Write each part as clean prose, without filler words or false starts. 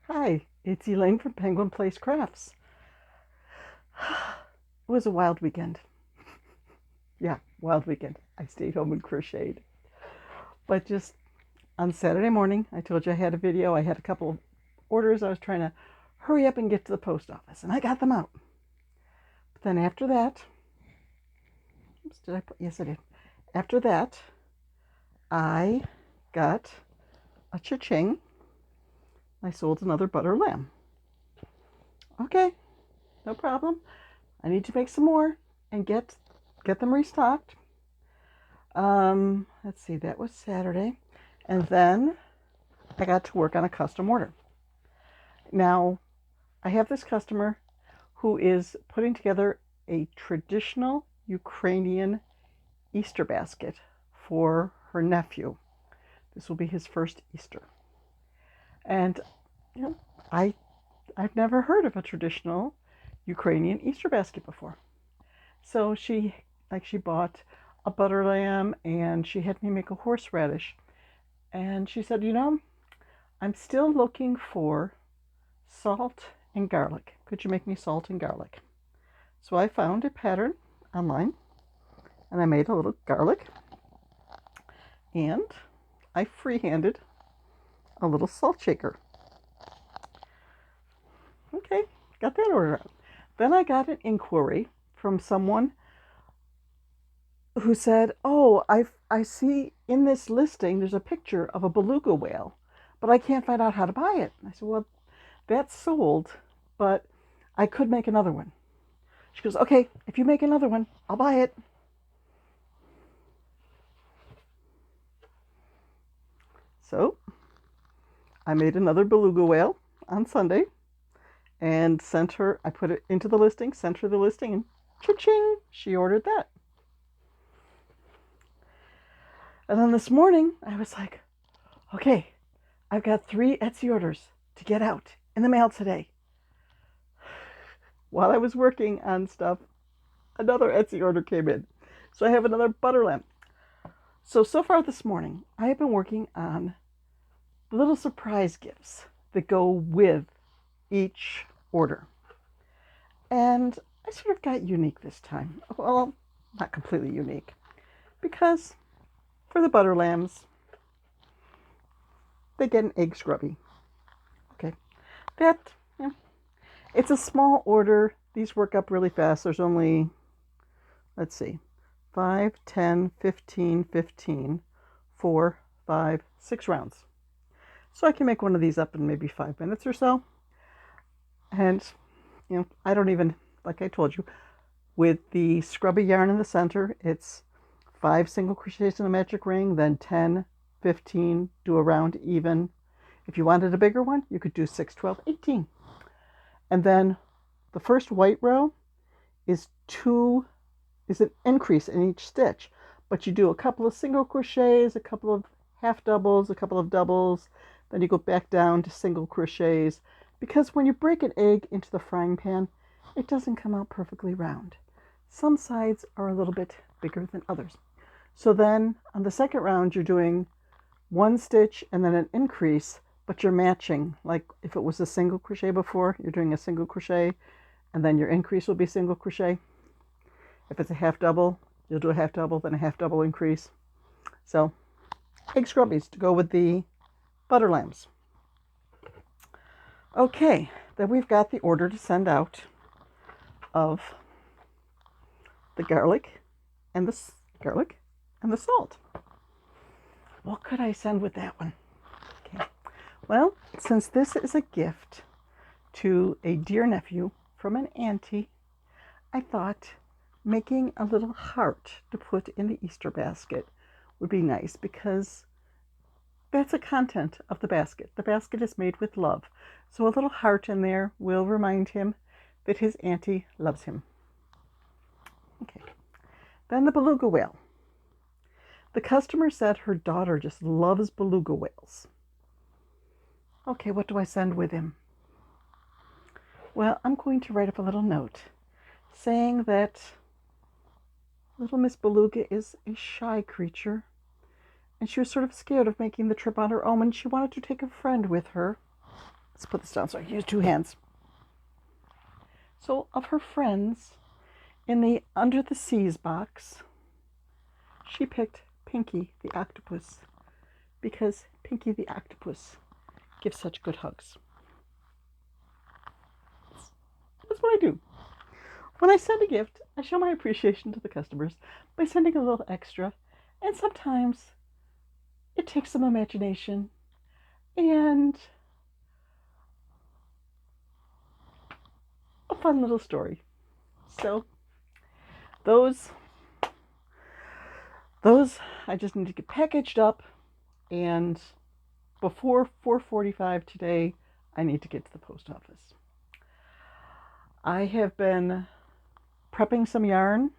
Hi, it's Elaine from Penguin Place Crafts. It was a wild weekend. Yeah, wild weekend. I stayed home and crocheted. But just on Saturday morning, I told you I had a video. I had a couple of orders. I was trying to hurry up and get to the post office, and I got them out. But then after that, oops, did I put? Yes, I did. After that, I got a cha-ching. I sold another butter lamb. Okay, no problem. I need to make some more and get them restocked. Let's see, that was Saturday. And then I got to work on a custom order. Now, I have this customer who is putting together a traditional Ukrainian Easter basket for her nephew. This will be his first Easter. And you know, I I've never heard of a traditional Ukrainian Easter basket before. So she bought a butter lamb and she had me make a horseradish. And she said, I'm still looking for salt and garlic. Could you make me salt and garlic? So I found a pattern online and I made a little garlic and I freehanded a little salt shaker. Okay, got that order out. Then I got an inquiry from someone who said, "Oh, I see in this listing there's a picture of a beluga whale, but I can't find out how to buy it." I said, "Well, that's sold, but I could make another one." She goes, "Okay, if you make another one, I'll buy it." So I made another beluga whale on Sunday and sent her, I put it into the listing, sent her the listing, and cha-ching, she ordered that. And then this morning, I was like, okay, I've got 3 Etsy orders to get out in the mail today. While I was working on stuff, another Etsy order came in. So I have another butter lamb. So far this morning, I have been working on little surprise gifts that go with each order. And I sort of got unique this time. Well, not completely unique. Because for the butter lambs, they get an egg scrubby. Okay. That, yeah, it's a small order. These work up really fast. There's only, let's see, 5, 10, 15, 15, 4, 5, 6 rounds. So I can make one of these up in maybe 5 minutes or so. And, I don't even, like I told you, with the scrubby yarn in the center, it's 5 single crochets in a magic ring, then 10, 15, do a round even. If you wanted a bigger one, you could do 6, 12, 18. And then the first white row is an increase in each stitch, but you do a couple of single crochets, a couple of half doubles, a couple of doubles, then you go back down to single crochets, because when you break an egg into the frying pan, it doesn't come out perfectly round. Some sides are a little bit bigger than others. So then on the second round, you're doing 1 stitch and then an increase, but you're matching. Like if it was a single crochet before, you're doing a single crochet and then your increase will be single crochet. If it's a half double, you'll do a half double, then a half double increase. So egg scrubbies to go with the butter lambs. Okay, then we've got the order to send out of the garlic and the salt. What could I send with that one? Okay. Well, since this is a gift to a dear nephew from an auntie, I thought making a little heart to put in the Easter basket would be nice, because that's a content of the basket. The basket is made with love. So a little heart in there will remind him that his auntie loves him. Okay. Then the beluga whale. The customer said her daughter just loves beluga whales. Okay, what do I send with him? Well, I'm going to write up a little note saying that little Miss Beluga is a shy creature, and she was sort of scared of making the trip on her own, and she wanted to take a friend with her. Let's put this down so I can use two hands. So of her friends in the Under the Seas box, she picked Pinky the octopus because Pinky the octopus gives such good hugs. That's what I do. When I send a gift, I show my appreciation to the customers by sending a little extra, and sometimes it takes some imagination and a fun little story. So those I just need to get packaged up, and before 4:45 today, I need to get to the post office. I have been prepping some yarn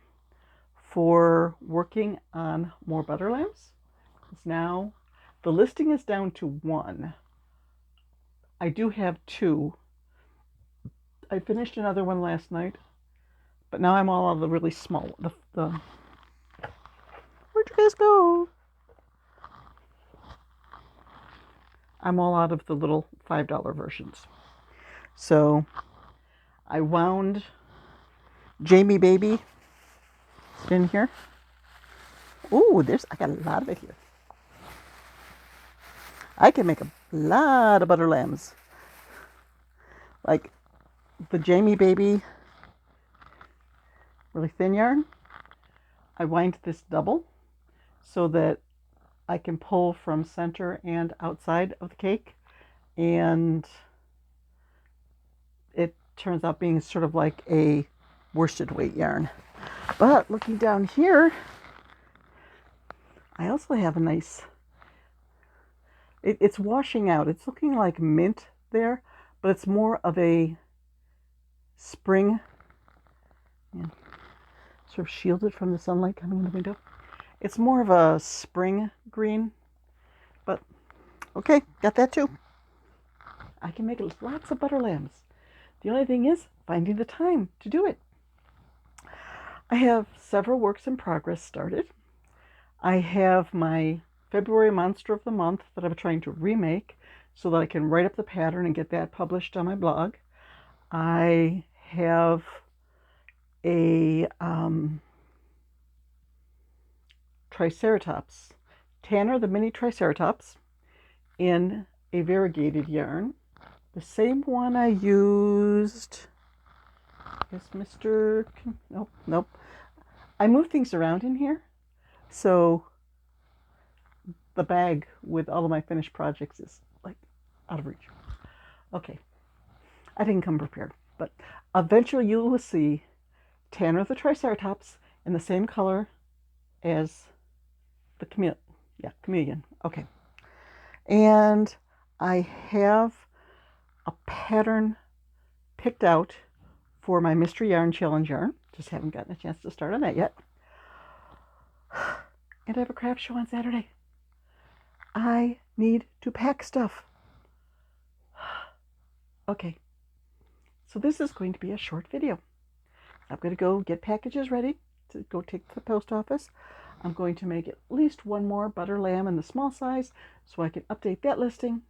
for working on more butter lambs. Now the listing is down to 1. I do have 2. I finished another one last night, but now I'm all out of the really small. Where'd you guys go? I'm all out of the little $5 versions. So I wound Jamie Baby in here. Ooh, I got a lot of it here. I can make a lot of butter lambs. Like the Jamie Baby really thin yarn, I wind this double so that I can pull from center and outside of the cake, and it turns out being sort of like a worsted weight yarn. But looking down here, I also have a nice, it's washing out. It's looking like mint there, but it's more of a spring, sort of shielded from the sunlight coming in the window. It's more of a spring green, but okay, got that too. I can make lots of butter lambs. The only thing is finding the time to do it. I have several works in progress started. I have my February Monster of the Month that I'm trying to remake so that I can write up the pattern and get that published on my blog. I have a Triceratops, Tanner the Mini Triceratops in a variegated yarn. The same one I used, is Mr. Nope. I moved things around in here, so the bag with all of my finished projects is like out of reach. Okay, I didn't come prepared, but eventually you will see Tanner the Triceratops in the same color as the chameleon. Okay, and I have a pattern picked out for my Mystery Yarn Challenge yarn. Just haven't gotten a chance to start on that yet. And I have a craft show on Saturday. I need to pack stuff. Okay, so this is going to be a short video. I'm going to go get packages ready to go take to the post office. I'm going to make at least one more butter lamb in the small size so I can update that listing.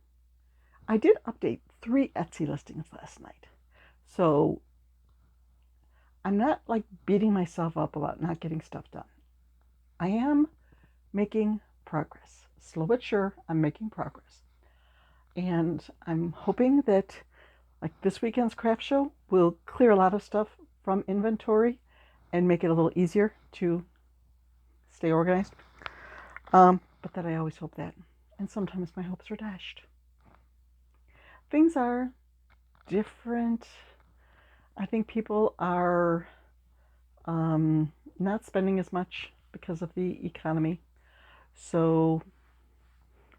I did update 3 Etsy listings last night. So I'm not like beating myself up about not getting stuff done. I am making progress. Slow but sure, I'm making progress. And I'm hoping that like this weekend's craft show will clear a lot of stuff from inventory and make it a little easier to stay organized. But that I always hope that. And sometimes my hopes are dashed. Things are different. I think people are not spending as much because of the economy. So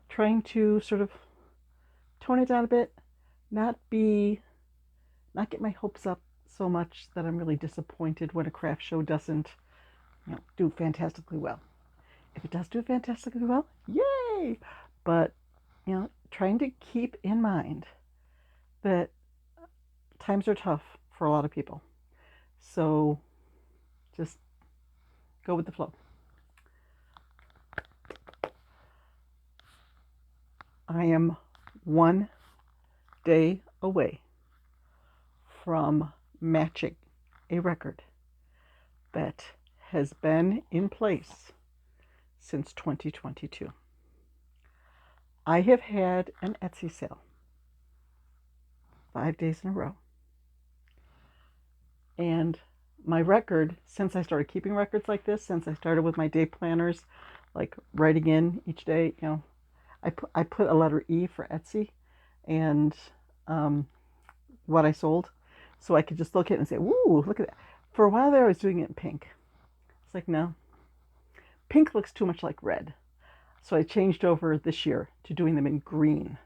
trying to sort of tone it down a bit, not get my hopes up so much that I'm really disappointed when a craft show doesn't do fantastically well. If it does do fantastically well, yay! But trying to keep in mind that times are tough for a lot of people. So just go with the flow. I am one day away from matching a record that has been in place since 2022. I have had an Etsy sale 5 days in a row. And my record, since I started keeping records like this, since I started with my day planners, like writing in each day, I put a letter E for Etsy and what I sold, so I could just look at it and say, "Ooh, look at that." For a while there, I was doing it in pink. It's like, no, pink looks too much like red. So I changed over this year to doing them in green.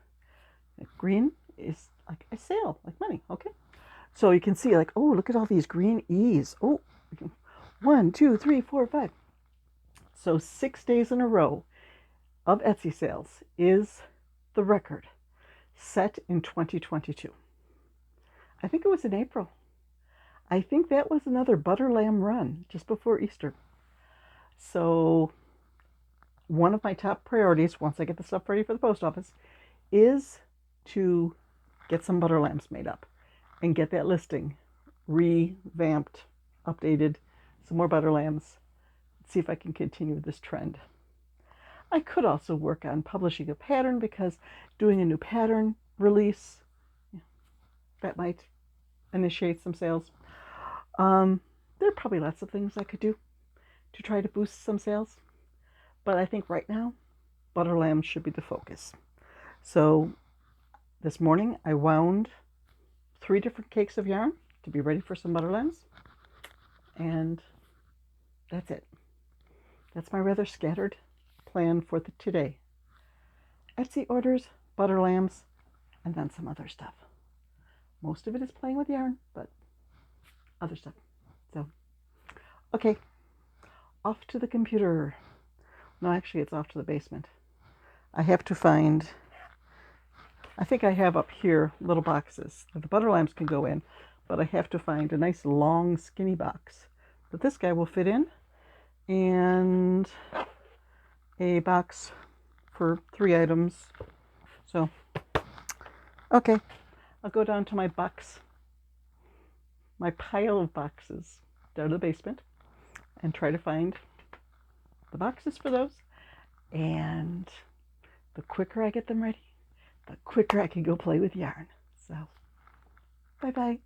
Green is like a sale, like money, okay? So you can see, like, oh, look at all these green E's. Oh, 1, 2, 3, 4, 5. So 6 days in a row of Etsy sales is the record set in 2022. I think it was in April. I think that was another butter lamb run just before Easter. So one of my top priorities, once I get the stuff ready for the post office, is to get some butter lambs made up and get that listing revamped, updated, some more butter lambs, see if I can continue this trend. I could also work on publishing a pattern, because doing a new pattern release, that might initiate some sales. There are probably lots of things I could do to try to boost some sales, but I think right now, butter lambs should be the focus. So this morning I wound 3 different cakes of yarn to be ready for some butter lambs, and that's it. That's my rather scattered plan for today. Etsy orders, butter lambs, and then some other stuff. Most of it is playing with yarn, but other stuff. So, okay, off to the computer. No, actually, it's off to the basement. I have to find, I think I have up here little boxes that the butter lambs can go in, but I have to find a nice long skinny box that this guy will fit in, and a box for 3 items. So, okay, I'll go down to my box, my pile of boxes down to the basement, and try to find the boxes for those. And the quicker I get them ready, the quicker I can go play with yarn. So, bye-bye.